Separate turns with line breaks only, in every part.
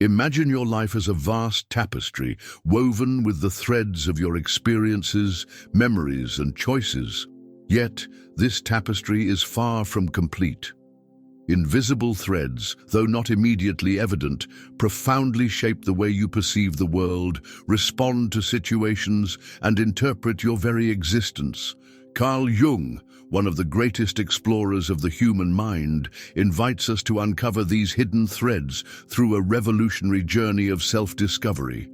Imagine your life as a vast tapestry woven with the threads of your experiences, memories, and choices. Yet, this tapestry is far from complete. Invisible threads, though not immediately evident, profoundly shape the way you perceive the world, respond to situations, and interpret your very existence. Carl Jung, one of the greatest explorers of the human mind, invites us to uncover these hidden threads through a revolutionary journey of self-discovery,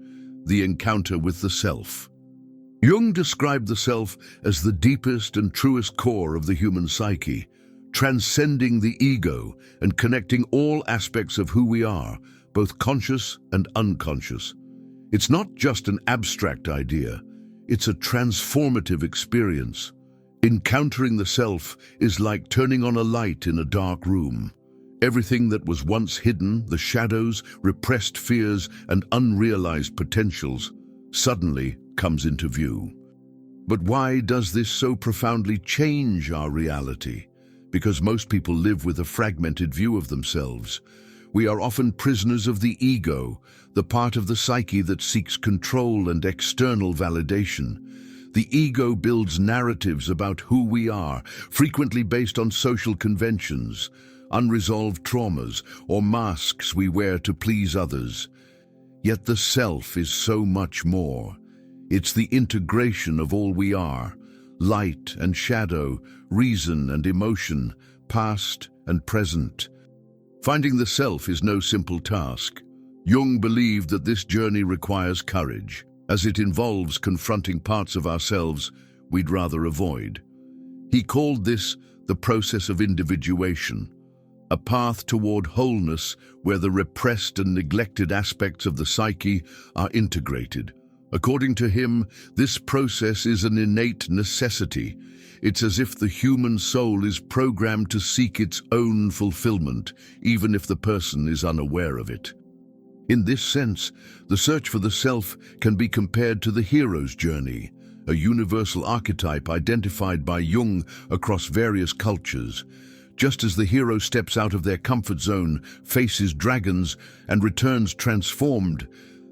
the encounter with the self. Jung described the self as the deepest and truest core of the human psyche, transcending the ego and connecting all aspects of who we are, both conscious and unconscious. It's not just an abstract idea, it's a transformative experience. Encountering the self is like turning on a light in a dark room. Everything that was once hidden, the shadows, repressed fears, and unrealized potentials, suddenly comes into view. But why does this so profoundly change our reality? Because most people live with a fragmented view of themselves. We are often prisoners of the ego, the part of the psyche that seeks control and external validation. The ego builds narratives about who we are, frequently based on social conventions, unresolved traumas, or masks we wear to please others. Yet the self is so much more. It's the integration of all we are, light and shadow, reason and emotion, past and present. Finding the self is no simple task. Jung believed that this journey requires courage, as it involves confronting parts of ourselves we'd rather avoid. He called this the process of individuation, a path toward wholeness where the repressed and neglected aspects of the psyche are integrated. According to him, this process is an innate necessity. It's as if the human soul is programmed to seek its own fulfillment, even if the person is unaware of it. In this sense, the search for the self can be compared to the hero's journey, a universal archetype identified by Jung across various cultures. Just as the hero steps out of their comfort zone, faces dragons, and returns transformed,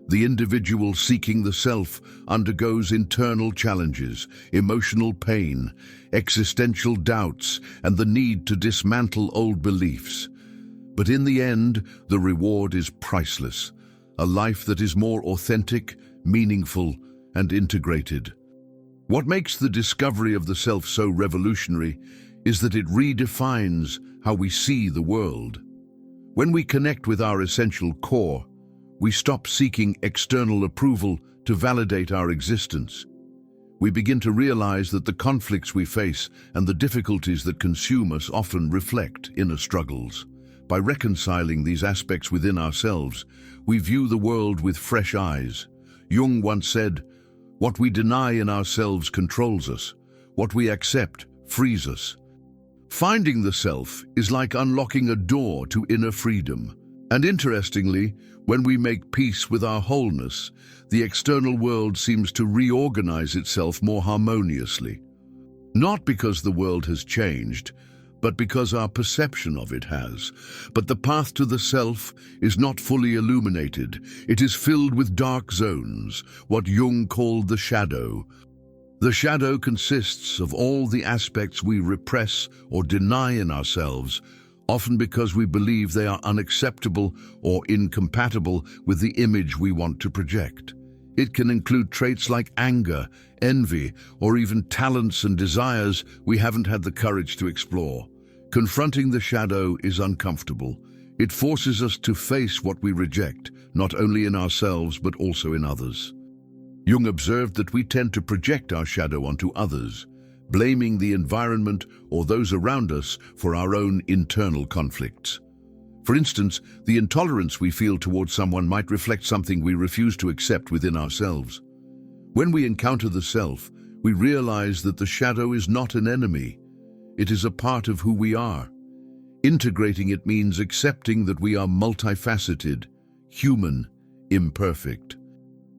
the individual seeking the self undergoes internal challenges, emotional pain, existential doubts, and the need to dismantle old beliefs. But in the end, the reward is priceless, a life that is more authentic, meaningful, and integrated. What makes the discovery of the self so revolutionary is that it redefines how we see the world. When we connect with our essential core, we stop seeking external approval to validate our existence. We begin to realize that the conflicts we face and the difficulties that consume us often reflect inner struggles. By reconciling these aspects within ourselves, we view the world with fresh eyes. Jung once said, "What we deny in ourselves controls us. What we accept frees us." Finding the self is like unlocking a door to inner freedom. And interestingly, when we make peace with our wholeness, the external world seems to reorganize itself more harmoniously. Not because the world has changed, but because our perception of it has. But the path to the self is not fully illuminated. It is filled with dark zones, what Jung called the shadow. The shadow consists of all the aspects we repress or deny in ourselves, often because we believe they are unacceptable or incompatible with the image we want to project. It can include traits like anger, envy, or even talents and desires we haven't had the courage to explore. Confronting the shadow is uncomfortable. It forces us to face what we reject, not only in ourselves but also in others. Jung observed that we tend to project our shadow onto others, blaming the environment or those around us for our own internal conflicts. For instance, the intolerance we feel towards someone might reflect something we refuse to accept within ourselves. When we encounter the self, we realize that the shadow is not an enemy. It is a part of who we are. Integrating it means accepting that we are multifaceted, human, imperfect.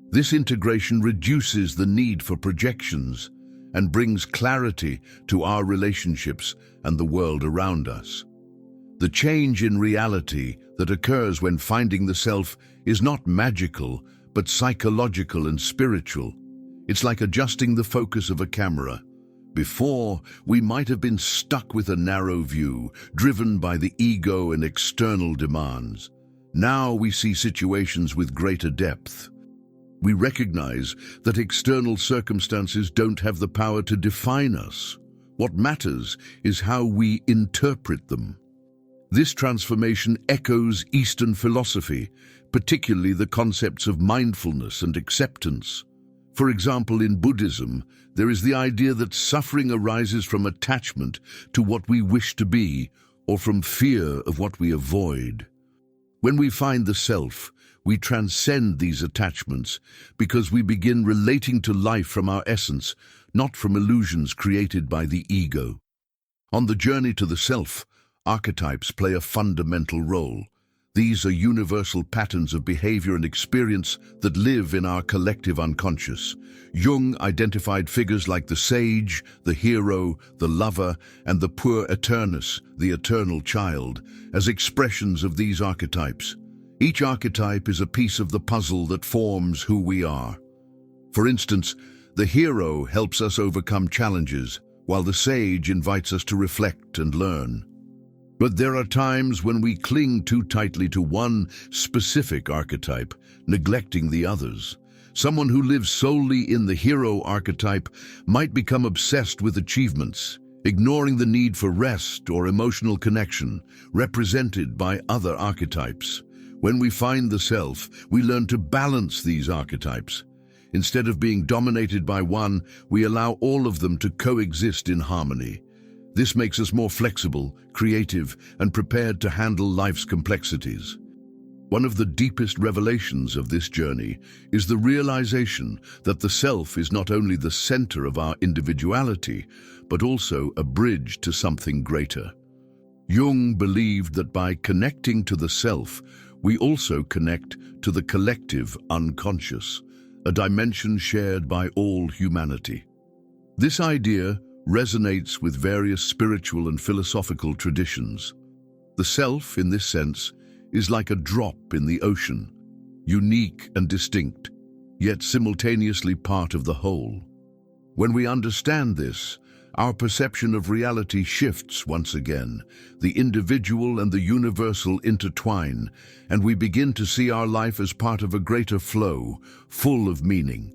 This integration reduces the need for projections and brings clarity to our relationships and the world around us. The change in reality that occurs when finding the self is not magical, but psychological and spiritual. It's like adjusting the focus of a camera. Before, we might have been stuck with a narrow view, driven by the ego and external demands. Now we see situations with greater depth. We recognize that external circumstances don't have the power to define us. What matters is how we interpret them. This transformation echoes Eastern philosophy, particularly the concepts of mindfulness and acceptance. For example, in Buddhism, there is the idea that suffering arises from attachment to what we wish to be or from fear of what we avoid. When we find the self, we transcend these attachments because we begin relating to life from our essence, not from illusions created by the ego. On the journey to the self, archetypes play a fundamental role. These are universal patterns of behavior and experience that live in our collective unconscious. Jung identified figures like the sage, the hero, the lover, and the puer aeternus, the eternal child, as expressions of these archetypes. Each archetype is a piece of the puzzle that forms who we are. For instance, the hero helps us overcome challenges, while the sage invites us to reflect and learn. But there are times when we cling too tightly to one specific archetype, neglecting the others. Someone who lives solely in the hero archetype might become obsessed with achievements, ignoring the need for rest or emotional connection, represented by other archetypes. When we find the self, we learn to balance these archetypes. Instead of being dominated by one, we allow all of them to coexist in harmony. This makes us more flexible, creative, and prepared to handle life's complexities. One of the deepest revelations of this journey is the realization that the self is not only the center of our individuality, but also a bridge to something greater. Jung believed that by connecting to the self, we also connect to the collective unconscious, a dimension shared by all humanity. This idea resonates with various spiritual and philosophical traditions. The self, in this sense, is like a drop in the ocean, unique and distinct, yet simultaneously part of the whole. When we understand this, our perception of reality shifts once again. The individual and the universal intertwine, and we begin to see our life as part of a greater flow, full of meaning.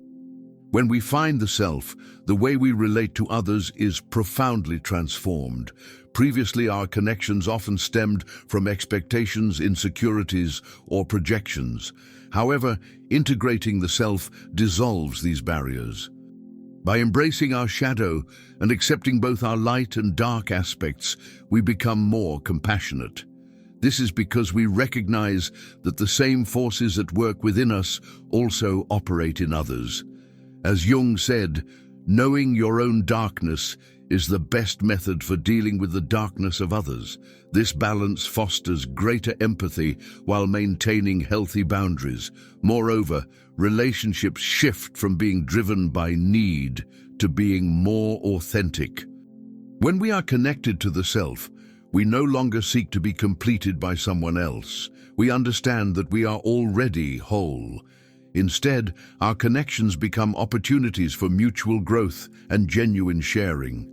When we find the self, the way we relate to others is profoundly transformed. Previously, our connections often stemmed from expectations, insecurities, or projections. However, integrating the self dissolves these barriers. By embracing our shadow and accepting both our light and dark aspects, we become more compassionate. This is because we recognize that the same forces at work within us also operate in others. As Jung said, knowing your own darkness is the best method for dealing with the darkness of others. This balance fosters greater empathy while maintaining healthy boundaries. Moreover, relationships shift from being driven by need to being more authentic. When we are connected to the self, we no longer seek to be completed by someone else. We understand that we are already whole. Instead, our connections become opportunities for mutual growth and genuine sharing.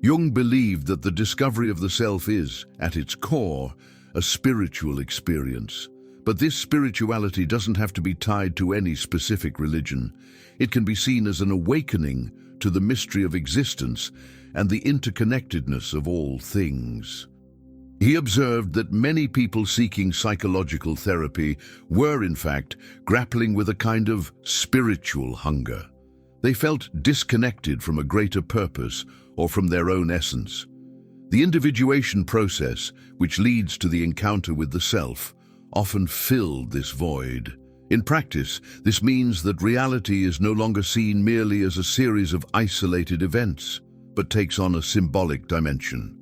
Jung believed that the discovery of the self is, at its core, a spiritual experience. But this spirituality doesn't have to be tied to any specific religion. It can be seen as an awakening to the mystery of existence and the interconnectedness of all things. He observed that many people seeking psychological therapy were, in fact, grappling with a kind of spiritual hunger. They felt disconnected from a greater purpose or from their own essence. The individuation process, which leads to the encounter with the self, often filled this void. In practice, this means that reality is no longer seen merely as a series of isolated events, but takes on a symbolic dimension.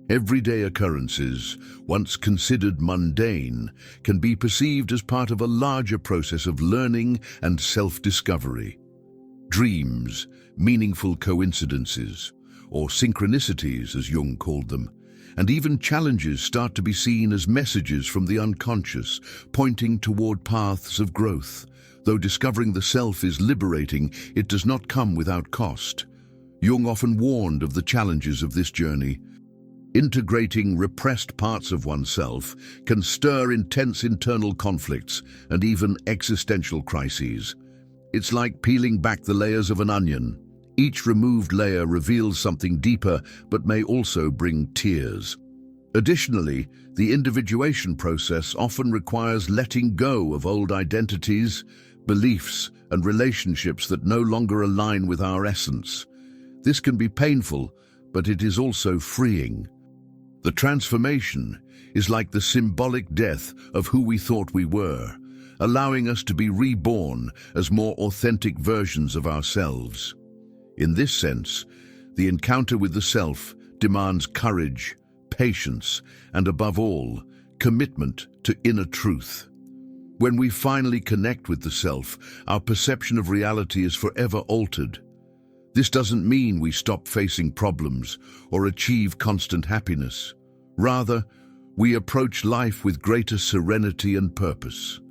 Everyday occurrences, once considered mundane, can be perceived as part of a larger process of learning and self-discovery. Dreams, meaningful coincidences, or synchronicities as Jung called them, and even challenges start to be seen as messages from the unconscious, pointing toward paths of growth. Though discovering the self is liberating, it does not come without cost. Jung often warned of the challenges of this journey. Integrating repressed parts of oneself can stir intense internal conflicts and even existential crises. It's like peeling back the layers of an onion. Each removed layer reveals something deeper, but may also bring tears. Additionally, the individuation process often requires letting go of old identities, beliefs, and relationships that no longer align with our essence. This can be painful, but it is also freeing. The transformation is like the symbolic death of who we thought we were, allowing us to be reborn as more authentic versions of ourselves. In this sense, the encounter with the self demands courage, patience, and above all, commitment to inner truth. When we finally connect with the self, our perception of reality is forever altered. This doesn't mean we stop facing problems or achieve constant happiness. Rather, we approach life with greater serenity and purpose.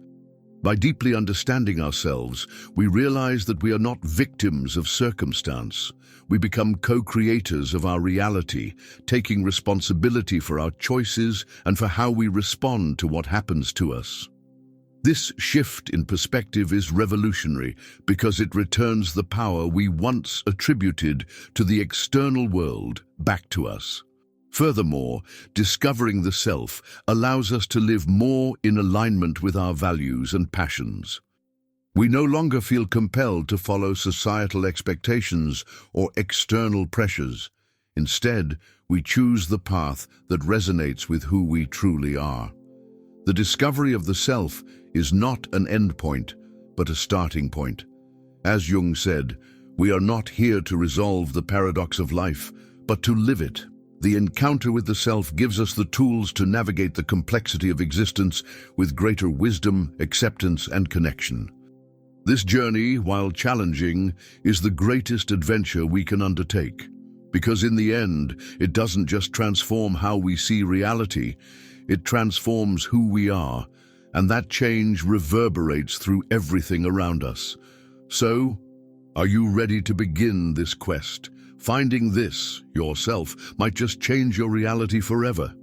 By deeply understanding ourselves, we realize that we are not victims of circumstance. We become co-creators of our reality, taking responsibility for our choices and for how we respond to what happens to us. This shift in perspective is revolutionary because it returns the power we once attributed to the external world back to us. Furthermore, discovering the self allows us to live more in alignment with our values and passions. We no longer feel compelled to follow societal expectations or external pressures. Instead, we choose the path that resonates with who we truly are. The discovery of the self is not an endpoint, but a starting point. As Jung said, we are not here to resolve the paradox of life, but to live it. The encounter with the self gives us the tools to navigate the complexity of existence with greater wisdom, acceptance, and connection. This journey, while challenging, is the greatest adventure we can undertake. Because in the end, it doesn't just transform how we see reality, it transforms who we are, and that change reverberates through everything around us. So, are you ready to begin this quest? Finding this, yourself, might just change your reality forever.